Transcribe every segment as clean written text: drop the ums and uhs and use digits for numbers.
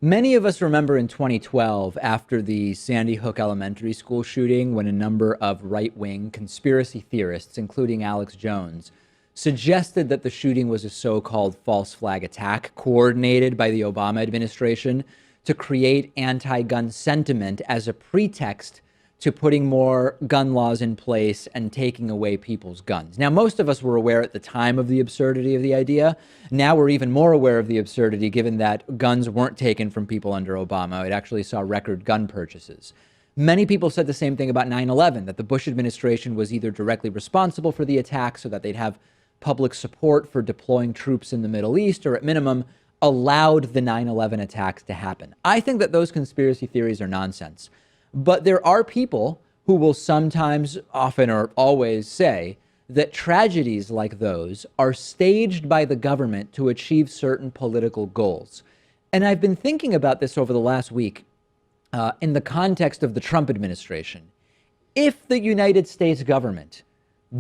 Many of us remember in 2012, after the Sandy Hook Elementary School shooting, when a number of right-wing conspiracy theorists, including Alex Jones, suggested that the shooting was a so-called false flag attack coordinated by the Obama administration to create anti-gun sentiment as a pretext to putting more gun laws in place and taking away people's guns. Now, most of us were aware at the time of the absurdity of the idea. Now we're even more aware of the absurdity given that guns weren't taken from people under Obama. It actually saw record gun purchases. Many people said the same thing about 9/11, that the Bush administration was either directly responsible for the attack so that they'd have public support for deploying troops in the Middle East, or at minimum, allowed the 9/11 attacks to happen. I think that those conspiracy theories are nonsense. But there are people who will sometimes, often, or always say that tragedies like those are staged by the government to achieve certain political goals. And I've been thinking about this over the last week in the context of the Trump administration. If the United States government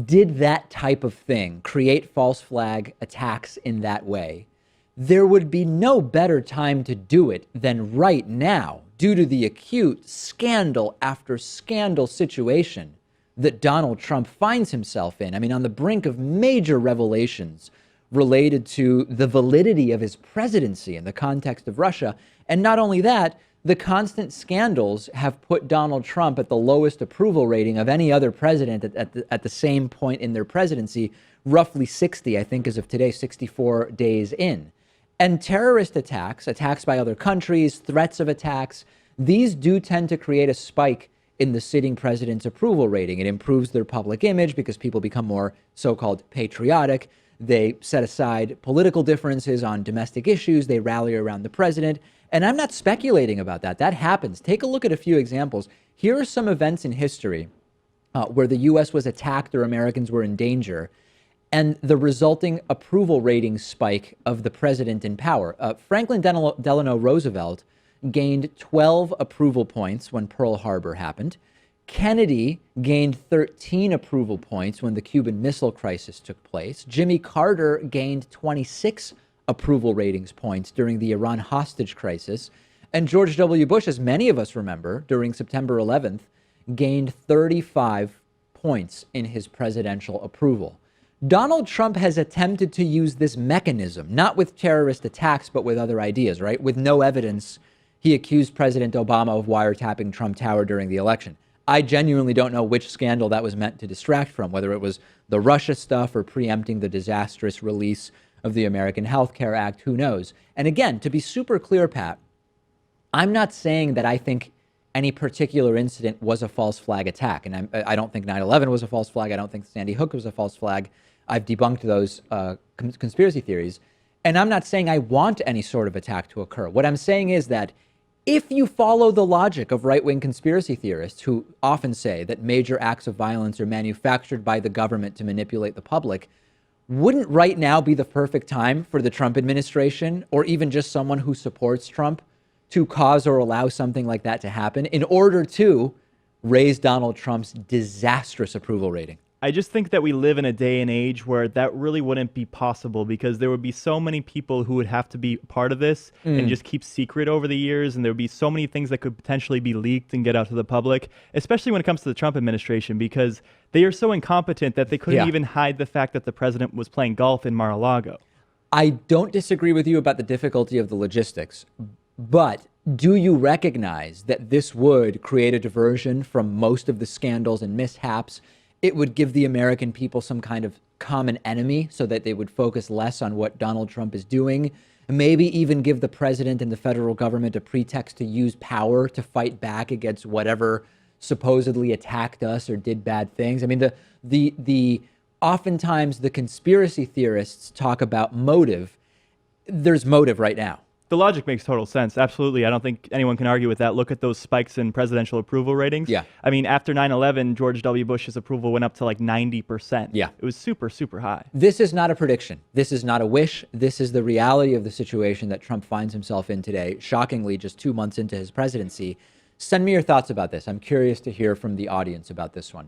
did that type of thing, create false flag attacks in that way, there would be no better time to do it than right now, due to the acute scandal after scandal situation that Donald Trump finds himself in. I mean, on the brink of major revelations related to the validity of his presidency in the context of Russia. And not only that, the constant scandals have put Donald Trump at the lowest approval rating of any other president at the same point in their presidency, roughly 60, I think, as of today, 64 days in. And terrorist attacks, attacks by other countries, threats of attacks, these do tend to create a spike in the sitting president's approval rating. It improves their public image because people become more so-called patriotic. They set aside political differences on domestic issues. They rally around the president. And I'm not speculating about that. That happens. Take a look at a few examples. Here are some events in history where the U.S. was attacked or Americans were in danger, and the resulting approval rating spike of the president in power. Franklin Delano Roosevelt gained 12 approval points when Pearl Harbor happened. Kennedy gained 13 approval points when the Cuban Missile Crisis took place. Jimmy Carter gained 26 approval ratings points during the Iran hostage crisis. And George W. Bush, as many of us remember, during September 11th, gained 35 points in his presidential approval. Donald Trump has attempted to use this mechanism, not with terrorist attacks, but with other ideas, right? With no evidence, he accused President Obama of wiretapping Trump Tower during the election. I genuinely don't know which scandal that was meant to distract from, whether it was the Russia stuff or preempting the disastrous release of the American Health Care Act, who knows? And again, to be super clear, Pat, I'm not saying that I think any particular incident was a false flag attack. And I don't think 9/11 was a false flag. I don't think Sandy Hook was a false flag. I've debunked those conspiracy theories. And I'm not saying I want any sort of attack to occur. What I'm saying is that if you follow the logic of right-wing conspiracy theorists who often say that major acts of violence are manufactured by the government to manipulate the public, wouldn't right now be the perfect time for the Trump administration, or even just someone who supports Trump, to cause or allow something like that to happen in order to raise Donald Trump's disastrous approval rating? I just think that we live in a day and age where that really wouldn't be possible, because there would be so many people who would have to be part of this and just keep secret over the years. And there would be so many things that could potentially be leaked and get out to the public, especially when it comes to the Trump administration, because they are so incompetent that they couldn't even hide the fact that the president was playing golf in Mar-a-Lago. I don't disagree with you about the difficulty of the logistics, but do you recognize that this would create a diversion from most of the scandals and mishaps? It would give the American people some kind of common enemy so that they would focus less on what Donald Trump is doing, maybe even give the president and the federal government a pretext to use power to fight back against whatever supposedly attacked us or did bad things. I mean, the oftentimes the conspiracy theorists talk about motive. There's motive right now. The logic makes total sense. Absolutely. I don't think anyone can argue with that. Look at those spikes in presidential approval ratings. Yeah. I mean, after 9/11, George W. Bush's approval went up to like 90%. Yeah. It was super, super high. This is not a prediction. This is not a wish. This is the reality of the situation that Trump finds himself in today, shockingly, just 2 months into his presidency. Send me your thoughts about this. I'm curious to hear from the audience about this one.